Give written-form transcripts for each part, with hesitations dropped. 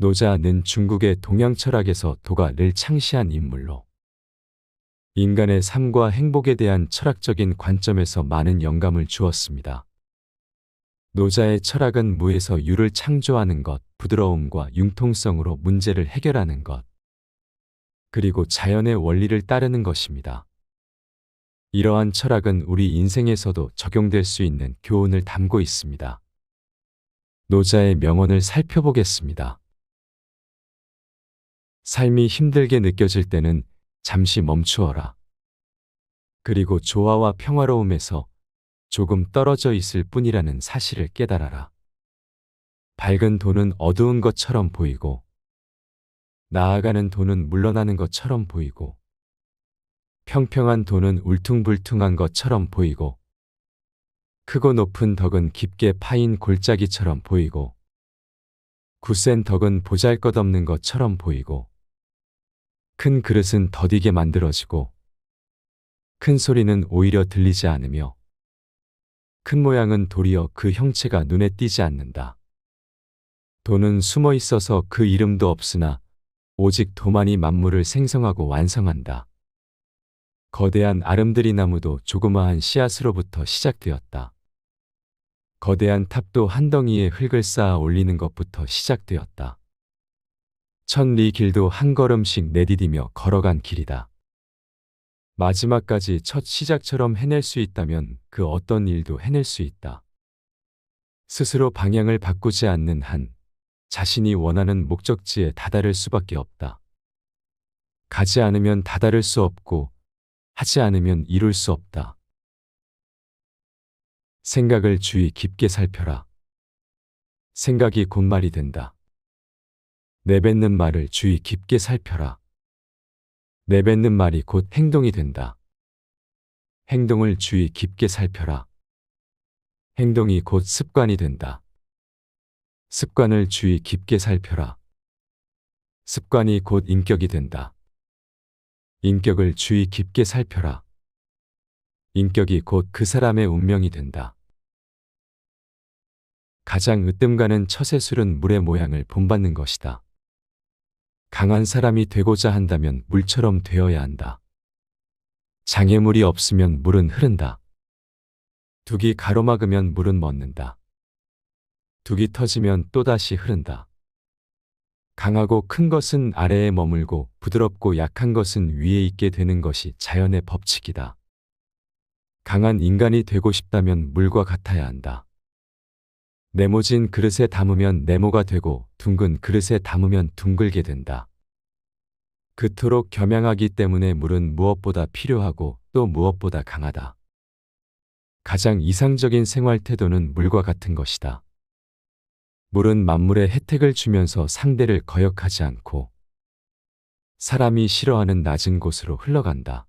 노자는 중국의 동양 철학에서 도가 를 창시한 인물로 인간의 삶과 행복에 대한 철학적인 관점에서 많은 영감을 주었습니다. 노자의 철학은 무에서 유를 창조하는 것, 부드러움과 융통성으로 문제를 해결하는 것, 그리고 자연의 원리를 따르는 것입니다. 이러한 철학은 우리 인생에서도 적용될 수 있는 교훈을 담고 있습니다. 노자의 명언을 살펴보겠습니다. 삶이 힘들게 느껴질 때는 잠시 멈추어라. 그리고 조화와 평화로움에서 조금 떨어져 있을 뿐이라는 사실을 깨달아라. 밝은 돈은 어두운 것처럼 보이고, 나아가는 돈은 물러나는 것처럼 보이고, 평평한 돈은 울퉁불퉁한 것처럼 보이고, 크고 높은 덕은 깊게 파인 골짜기처럼 보이고, 굳센 덕은 보잘것없는 것처럼 보이고, 큰 그릇은 더디게 만들어지고, 큰 소리는 오히려 들리지 않으며, 큰 모양은 도리어 그 형체가 눈에 띄지 않는다. 도는 숨어 있어서 그 이름도 없으나 오직 도만이 만물을 생성하고 완성한다. 거대한 아름드리 나무도 조그마한 씨앗으로부터 시작되었다. 거대한 탑도 한 덩이의 흙을 쌓아 올리는 것부터 시작되었다. 천리 길도 한 걸음씩 내디디며 걸어간 길이다. 마지막까지 첫 시작처럼 해낼 수 있다면 그 어떤 일도 해낼 수 있다. 스스로 방향을 바꾸지 않는 한 자신이 원하는 목적지에 다다를 수밖에 없다. 가지 않으면 다다를 수 없고 하지 않으면 이룰 수 없다. 생각을 주의 깊게 살펴라. 생각이 곧 말이 된다. 내뱉는 말을 주의 깊게 살펴라. 내뱉는 말이 곧 행동이 된다. 행동을 주의 깊게 살펴라. 행동이 곧 습관이 된다. 습관을 주의 깊게 살펴라. 습관이 곧 인격이 된다. 인격을 주의 깊게 살펴라. 인격이 곧 그 사람의 운명이 된다. 가장 으뜸가는 처세술은 물의 모양을 본받는 것이다. 강한 사람이 되고자 한다면 물처럼 되어야 한다. 장애물이 없으면 물은 흐른다. 둑이 가로막으면 물은 멎는다. 둑이 터지면 또다시 흐른다. 강하고 큰 것은 아래에 머물고 부드럽고 약한 것은 위에 있게 되는 것이 자연의 법칙이다. 강한 인간이 되고 싶다면 물과 같아야 한다. 네모진 그릇에 담으면 네모가 되고 둥근 그릇에 담으면 둥글게 된다. 그토록 겸양하기 때문에 물은 무엇보다 필요하고 또 무엇보다 강하다. 가장 이상적인 생활 태도는 물과 같은 것이다. 물은 만물에 혜택을 주면서 상대를 거역하지 않고 사람이 싫어하는 낮은 곳으로 흘러간다.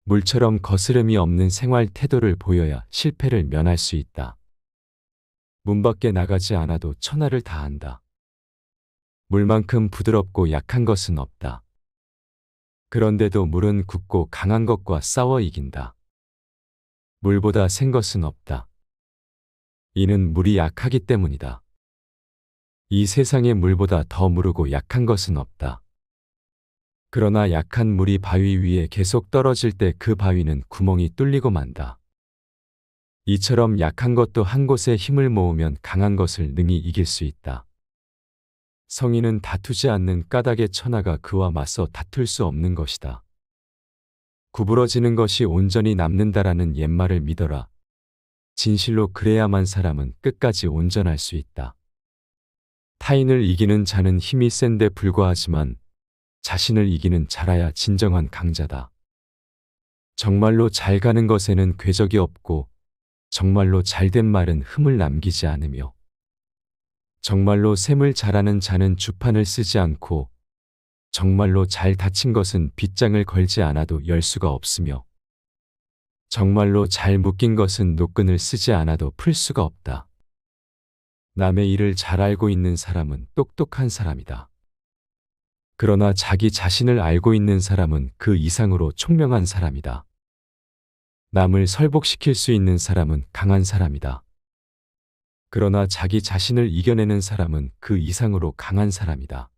물처럼 거스름이 없는 생활 태도를 보여야 실패를 면할 수 있다. 문 밖에 나가지 않아도 천하를 다 안다. 물만큼 부드럽고 약한 것은 없다. 그런데도 물은 굳고 강한 것과 싸워 이긴다. 물보다 센 것은 없다. 이는 물이 약하기 때문이다. 이 세상에 물보다 더 무르고 약한 것은 없다. 그러나 약한 물이 바위 위에 계속 떨어질 때 그 바위는 구멍이 뚫리고 만다. 이처럼 약한 것도 한 곳에 힘을 모으면 강한 것을 능히 이길 수 있다. 성인은 다투지 않는 까닭의 천하가 그와 맞서 다툴 수 없는 것이다. 구부러지는 것이 온전히 남는다라는 옛말을 믿어라. 진실로 그래야만 사람은 끝까지 온전할 수 있다. 타인을 이기는 자는 힘이 센데 불과하지만 자신을 이기는 자라야 진정한 강자다. 정말로 잘 가는 것에는 궤적이 없고 정말로 잘된 말은 흠을 남기지 않으며 정말로 셈을 잘하는 자는 주판을 쓰지 않고 정말로 잘 다친 것은 빗장을 걸지 않아도 열 수가 없으며 정말로 잘 묶인 것은 노끈을 쓰지 않아도 풀 수가 없다. 남의 일을 잘 알고 있는 사람은 똑똑한 사람이다. 그러나 자기 자신을 알고 있는 사람은 그 이상으로 총명한 사람이다. 남을 설복시킬 수 있는 사람은 강한 사람이다. 그러나 자기 자신을 이겨내는 사람은 그 이상으로 강한 사람이다.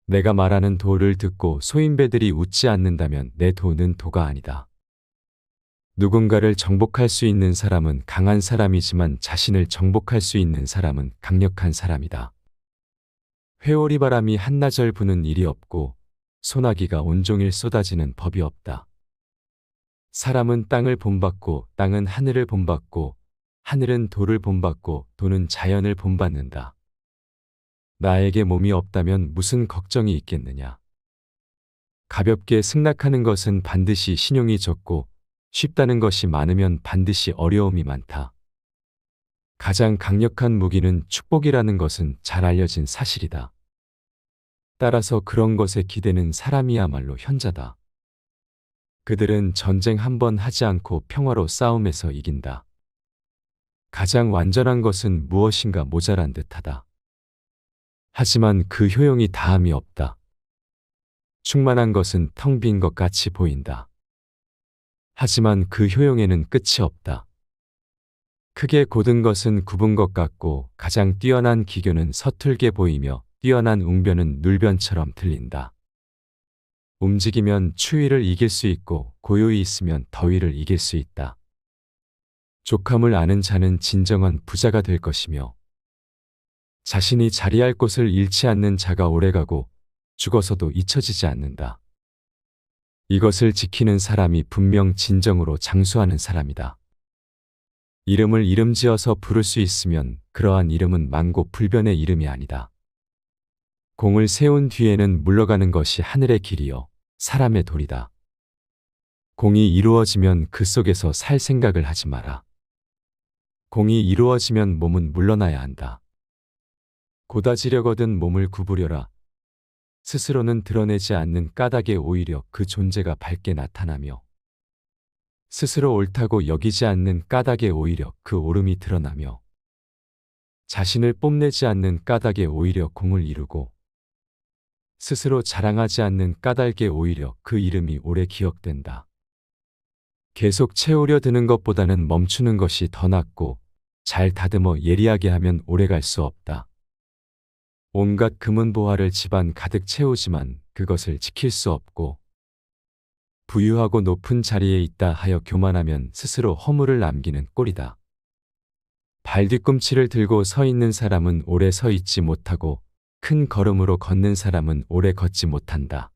내가 말하는 도를 듣고 소인배들이 웃지 않는다면 내 도는 도가 아니다. 누군가를 정복할 수 있는 사람은 강한 사람이지만 자신을 정복할 수 있는 사람은 강력한 사람이다. 회오리 바람이 한나절 부는 일이 없고 소나기가 온종일 쏟아지는 법이 없다. 사람은 땅을 본받고 땅은 하늘을 본받고 하늘은 도를 본받고 도는 자연을 본받는다. 나에게 몸이 없다면 무슨 걱정이 있겠느냐. 가볍게 승낙하는 것은 반드시 신용이 적고 쉽다는 것이 많으면 반드시 어려움이 많다. 가장 강력한 무기는 축복이라는 것은 잘 알려진 사실이다. 따라서 그런 것에 기대는 사람이야말로 현자다. 그들은 전쟁 한 번 하지 않고 평화로 싸움에서 이긴다. 가장 완전한 것은 무엇인가 모자란 듯하다. 하지만 그 효용이 다함이 없다. 충만한 것은 텅 빈 것 같이 보인다. 하지만 그 효용에는 끝이 없다. 크게 곧은 것은 굽은 것 같고 가장 뛰어난 기교는 서툴게 보이며 뛰어난 웅변은 눌변처럼 들린다. 움직이면 추위를 이길 수 있고 고요히 있으면 더위를 이길 수 있다. 족함을 아는 자는 진정한 부자가 될 것이며 자신이 자리할 곳을 잃지 않는 자가 오래가고 죽어서도 잊혀지지 않는다. 이것을 지키는 사람이 분명 진정으로 장수하는 사람이다. 이름을 이름지어서 부를 수 있으면 그러한 이름은 만고불변의 이름이 아니다. 공을 세운 뒤에는 물러가는 것이 하늘의 길이요 사람의 도리다. 공이 이루어지면 그 속에서 살 생각을 하지 마라. 공이 이루어지면 몸은 물러나야 한다. 고다지려거든 몸을 구부려라. 스스로는 드러내지 않는 까닭에 오히려 그 존재가 밝게 나타나며 스스로 옳다고 여기지 않는 까닭에 오히려 그 옳음이 드러나며 자신을 뽐내지 않는 까닭에 오히려 공을 이루고 스스로 자랑하지 않는 까닭에 오히려 그 이름이 오래 기억된다. 계속 채우려 드는 것보다는 멈추는 것이 더 낫고 잘 다듬어 예리하게 하면 오래 갈 수 없다. 온갖 금은보화를 집안 가득 채우지만 그것을 지킬 수 없고 부유하고 높은 자리에 있다 하여 교만하면 스스로 허물을 남기는 꼴이다. 발뒤꿈치를 들고 서 있는 사람은 오래 서 있지 못하고 큰 걸음으로 걷는 사람은 오래 걷지 못한다.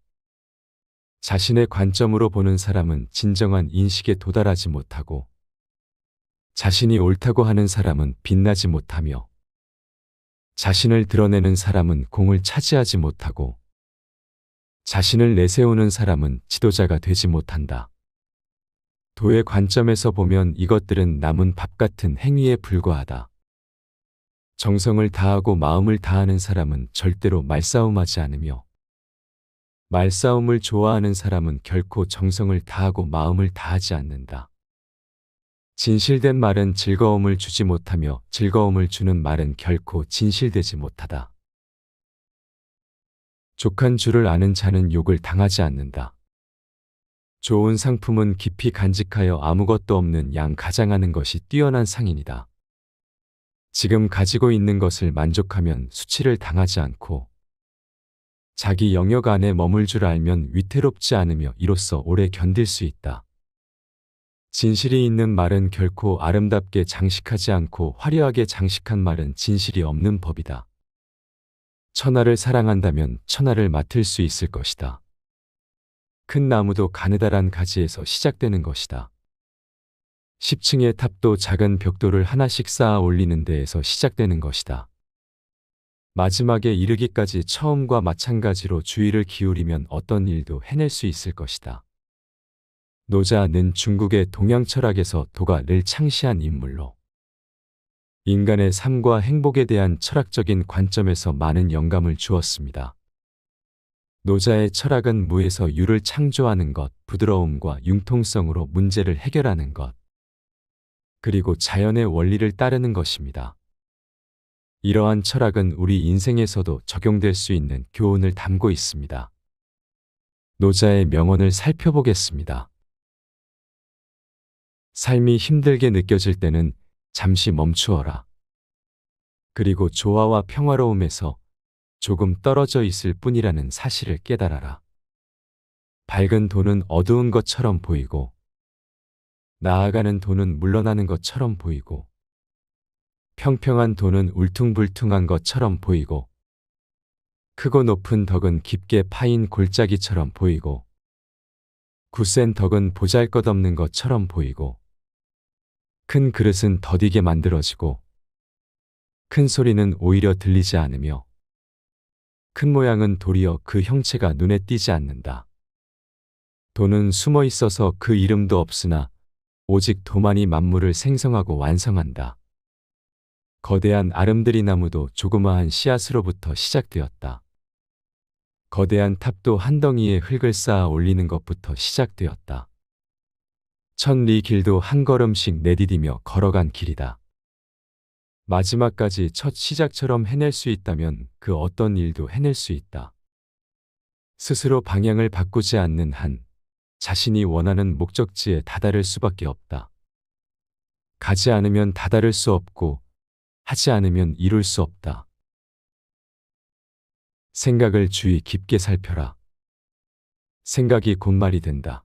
자신의 관점으로 보는 사람은 진정한 인식에 도달하지 못하고 자신이 옳다고 하는 사람은 빛나지 못하며 자신을 드러내는 사람은 공을 차지하지 못하고 자신을 내세우는 사람은 지도자가 되지 못한다. 도의 관점에서 보면 이것들은 남은 밥 같은 행위에 불과하다. 정성을 다하고 마음을 다하는 사람은 절대로 말싸움하지 않으며 말싸움을 좋아하는 사람은 결코 정성을 다하고 마음을 다하지 않는다. 진실된 말은 즐거움을 주지 못하며 즐거움을 주는 말은 결코 진실되지 못하다. 족한 줄을 아는 자는 욕을 당하지 않는다. 좋은 상품은 깊이 간직하여 아무것도 없는 양 가장하는 것이 뛰어난 상인이다. 지금 가지고 있는 것을 만족하면 수치를 당하지 않고 자기 영역 안에 머물 줄 알면 위태롭지 않으며 이로써 오래 견딜 수 있다. 진실이 있는 말은 결코 아름답게 장식하지 않고 화려하게 장식한 말은 진실이 없는 법이다. 천하를 사랑한다면 천하를 맡을 수 있을 것이다. 큰 나무도 가느다란 가지에서 시작되는 것이다. 10층의 탑도 작은 벽돌을 하나씩 쌓아 올리는 데에서 시작되는 것이다. 마지막에 이르기까지 처음과 마찬가지로 주의를 기울이면 어떤 일도 해낼 수 있을 것이다. 노자는 중국의 동양 철학에서 도가 늘 창시한 인물로 인간의 삶과 행복에 대한 철학적인 관점에서 많은 영감을 주었습니다. 노자의 철학은 무에서 유를 창조하는 것, 부드러움과 융통성으로 문제를 해결하는 것, 그리고 자연의 원리를 따르는 것입니다. 이러한 철학은 우리 인생에서도 적용될 수 있는 교훈을 담고 있습니다. 노자의 명언을 살펴보겠습니다. 삶이 힘들게 느껴질 때는 잠시 멈추어라. 그리고 조화와 평화로움에서 조금 떨어져 있을 뿐이라는 사실을 깨달아라. 밝은 돈은 어두운 것처럼 보이고, 나아가는 돈은 물러나는 것처럼 보이고, 평평한 돈은 울퉁불퉁한 것처럼 보이고, 크고 높은 덕은 깊게 파인 골짜기처럼 보이고, 굳센 덕은 보잘것없는 것처럼 보이고, 큰 그릇은 더디게 만들어지고, 큰 소리는 오히려 들리지 않으며, 큰 모양은 도리어 그 형체가 눈에 띄지 않는다. 돈은 숨어 있어서 그 이름도 없으나 오직 도만이 만물을 생성하고 완성한다. 거대한 아름드리 나무도 조그마한 씨앗으로부터 시작되었다. 거대한 탑도 한 덩이의 흙을 쌓아 올리는 것부터 시작되었다. 천리 길도 한 걸음씩 내디디며 걸어간 길이다. 마지막까지 첫 시작처럼 해낼 수 있다면 그 어떤 일도 해낼 수 있다. 스스로 방향을 바꾸지 않는 한 자신이 원하는 목적지에 다다를 수밖에 없다. 가지 않으면 다다를 수 없고 하지 않으면 이룰 수 없다. 생각을 주의 깊게 살펴라. 생각이 곧 말이 된다.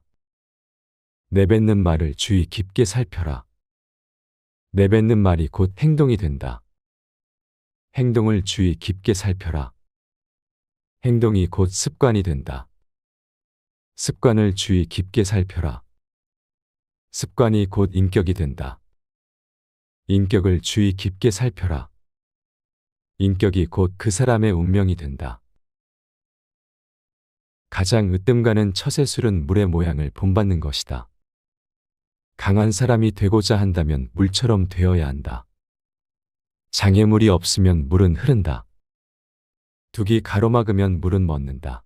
내뱉는 말을 주의 깊게 살펴라. 내뱉는 말이 곧 행동이 된다. 행동을 주의 깊게 살펴라. 행동이 곧 습관이 된다. 습관을 주의 깊게 살펴라. 습관이 곧 인격이 된다. 인격을 주의 깊게 살펴라. 인격이 곧 그 사람의 운명이 된다. 가장 으뜸가는 처세술은 물의 모양을 본받는 것이다. 강한 사람이 되고자 한다면 물처럼 되어야 한다. 장애물이 없으면 물은 흐른다. 둑이 가로막으면 물은 멎는다.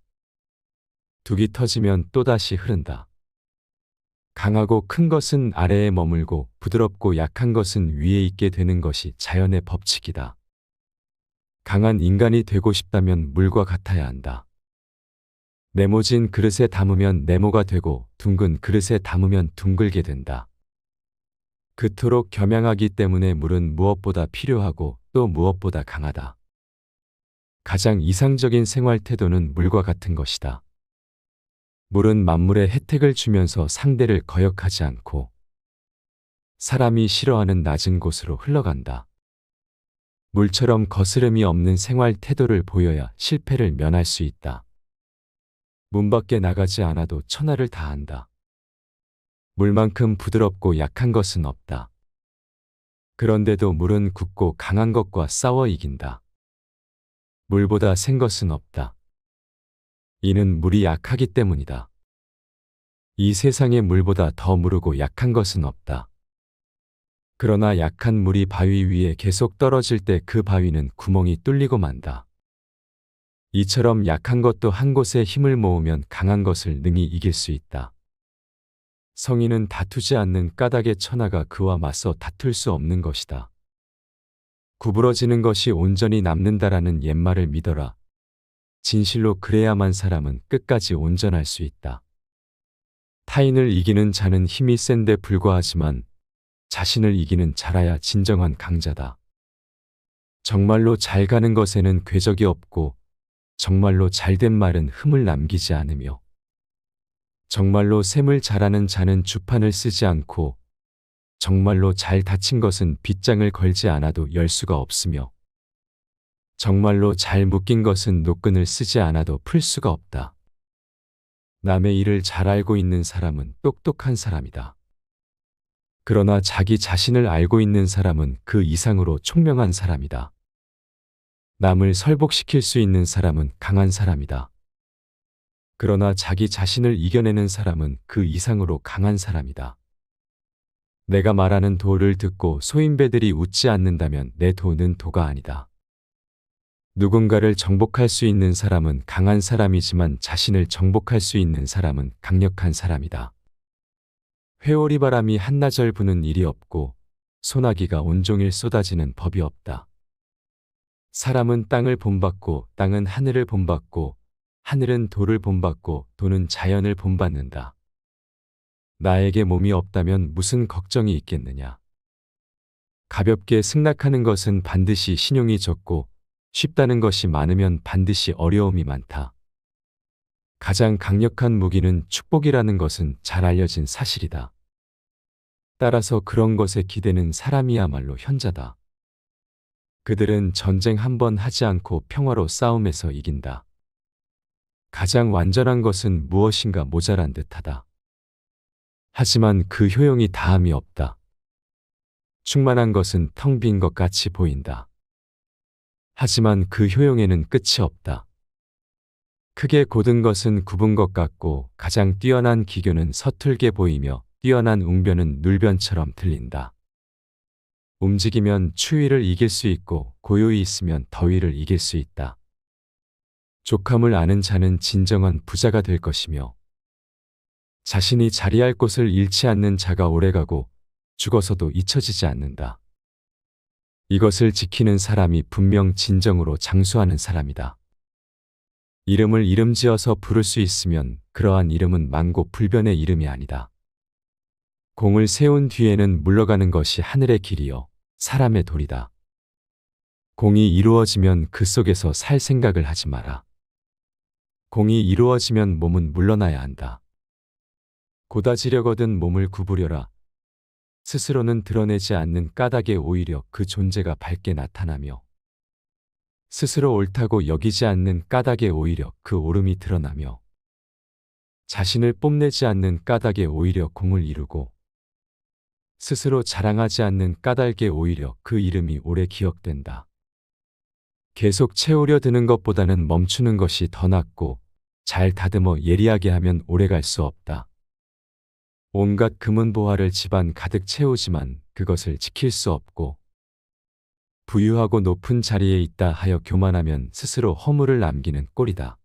둑이 터지면 또다시 흐른다. 강하고 큰 것은 아래에 머물고 부드럽고 약한 것은 위에 있게 되는 것이 자연의 법칙이다. 강한 인간이 되고 싶다면 물과 같아야 한다. 네모진 그릇에 담으면 네모가 되고 둥근 그릇에 담으면 둥글게 된다. 그토록 겸양하기 때문에 물은 무엇보다 필요하고 또 무엇보다 강하다. 가장 이상적인 생활 태도는 물과 같은 것이다. 물은 만물에 혜택을 주면서 상대를 거역하지 않고 사람이 싫어하는 낮은 곳으로 흘러간다. 물처럼 거스름이 없는 생활 태도를 보여야 실패를 면할 수 있다. 문 밖에 나가지 않아도 천하를 다 안다. 물만큼 부드럽고 약한 것은 없다. 그런데도 물은 굳고 강한 것과 싸워 이긴다. 물보다 센 것은 없다. 이는 물이 약하기 때문이다. 이 세상에 물보다 더 무르고 약한 것은 없다. 그러나 약한 물이 바위 위에 계속 떨어질 때 그 바위는 구멍이 뚫리고 만다. 이처럼 약한 것도 한 곳에 힘을 모으면 강한 것을 능히 이길 수 있다. 성인은 다투지 않는 까닭에 천하가 그와 맞서 다툴 수 없는 것이다. 구부러지는 것이 온전히 남는다라는 옛말을 믿어라. 진실로 그래야만 사람은 끝까지 온전할 수 있다. 타인을 이기는 자는 힘이 센데 불과하지만 자신을 이기는 자라야 진정한 강자다. 정말로 잘 가는 것에는 궤적이 없고 정말로 잘된 말은 흠을 남기지 않으며 정말로 셈을 잘하는 자는 주판을 쓰지 않고 정말로 잘 다친 것은 빗장을 걸지 않아도 열 수가 없으며 정말로 잘 묶인 것은 노끈을 쓰지 않아도 풀 수가 없다. 남의 일을 잘 알고 있는 사람은 똑똑한 사람이다. 그러나 자기 자신을 알고 있는 사람은 그 이상으로 총명한 사람이다. 남을 설복시킬 수 있는 사람은 강한 사람이다. 그러나 자기 자신을 이겨내는 사람은 그 이상으로 강한 사람이다. 내가 말하는 도를 듣고 소인배들이 웃지 않는다면 내 도는 도가 아니다. 누군가를 정복할 수 있는 사람은 강한 사람이지만 자신을 정복할 수 있는 사람은 강력한 사람이다. 회오리 바람이 한나절 부는 일이 없고 소나기가 온종일 쏟아지는 법이 없다. 사람은 땅을 본받고 땅은 하늘을 본받고 하늘은 도를 본받고 도는 자연을 본받는다. 나에게 몸이 없다면 무슨 걱정이 있겠느냐. 가볍게 승낙하는 것은 반드시 신용이 적고 쉽다는 것이 많으면 반드시 어려움이 많다. 가장 강력한 무기는 축복이라는 것은 잘 알려진 사실이다. 따라서 그런 것에 기대는 사람이야말로 현자다. 그들은 전쟁 한 번 하지 않고 평화로 싸움에서 이긴다. 가장 완전한 것은 무엇인가 모자란 듯하다. 하지만 그 효용이 다함이 없다. 충만한 것은 텅 빈 것 같이 보인다. 하지만 그 효용에는 끝이 없다. 크게 곧은 것은 굽은 것 같고 가장 뛰어난 기교는 서툴게 보이며 뛰어난 웅변은 눌변처럼 들린다. 움직이면 추위를 이길 수 있고 고요히 있으면 더위를 이길 수 있다. 족함을 아는 자는 진정한 부자가 될 것이며 자신이 자리할 곳을 잃지 않는 자가 오래가고 죽어서도 잊혀지지 않는다. 이것을 지키는 사람이 분명 진정으로 장수하는 사람이다. 이름을 이름지어서 부를 수 있으면 그러한 이름은 만고불변의 이름이 아니다. 공을 세운 뒤에는 물러가는 것이 하늘의 길이요 사람의 도리다. 공이 이루어지면 그 속에서 살 생각을 하지 마라. 공이 이루어지면 몸은 물러나야 한다. 고다지려거든 몸을 구부려라. 스스로는 드러내지 않는 까닭에 오히려 그 존재가 밝게 나타나며 스스로 옳다고 여기지 않는 까닭에 오히려 그 옳음이 드러나며 자신을 뽐내지 않는 까닭에 오히려 공을 이루고 스스로 자랑하지 않는 까닭에 오히려 그 이름이 오래 기억된다. 계속 채우려 드는 것보다는 멈추는 것이 더 낫고 잘 다듬어 예리하게 하면 오래 갈 수 없다. 온갖 금은보화를 집안 가득 채우지만 그것을 지킬 수 없고 부유하고 높은 자리에 있다 하여 교만하면 스스로 허물을 남기는 꼴이다.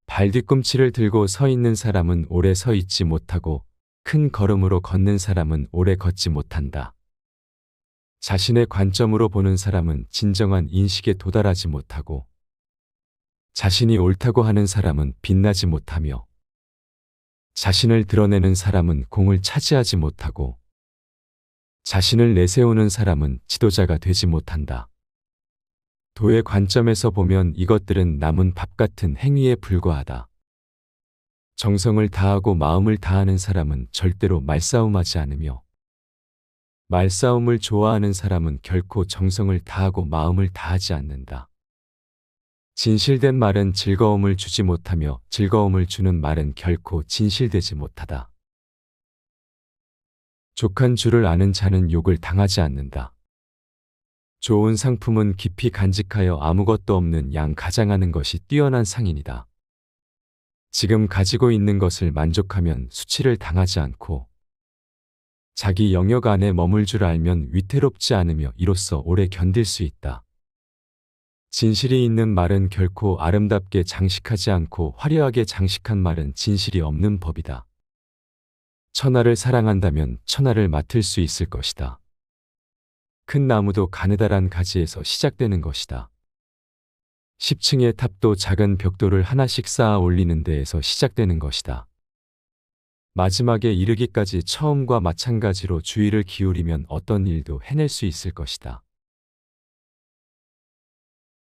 발 뒤꿈치를 들고 서 있는 사람은 오래 서 있지 못하고 큰 걸음으로 걷는 사람은 오래 걷지 못한다. 자신의 관점으로 보는 사람은 진정한 인식에 도달하지 못하고 자신이 옳다고 하는 사람은 빛나지 못하며 자신을 드러내는 사람은 공을 차지하지 못하고 자신을 내세우는 사람은 지도자가 되지 못한다. 도의 관점에서 보면 이것들은 남은 밥 같은 행위에 불과하다. 정성을 다하고 마음을 다하는 사람은 절대로 말싸움하지 않으며 말싸움을 좋아하는 사람은 결코 정성을 다하고 마음을 다하지 않는다. 진실된 말은 즐거움을 주지 못하며 즐거움을 주는 말은 결코 진실되지 못하다. 족한 줄을 아는 자는 욕을 당하지 않는다. 좋은 상품은 깊이 간직하여 아무것도 없는 양 가장하는 것이 뛰어난 상인이다. 지금 가지고 있는 것을 만족하면 수치를 당하지 않고 자기 영역 안에 머물 줄 알면 위태롭지 않으며 이로써 오래 견딜 수 있다. 진실이 있는 말은 결코 아름답게 장식하지 않고 화려하게 장식한 말은 진실이 없는 법이다. 천하를 사랑한다면 천하를 맡을 수 있을 것이다. 큰 나무도 가느다란 가지에서 시작되는 것이다. 10층의 탑도 작은 벽돌을 하나씩 쌓아 올리는 데에서 시작되는 것이다. 마지막에 이르기까지 처음과 마찬가지로 주의를 기울이면 어떤 일도 해낼 수 있을 것이다.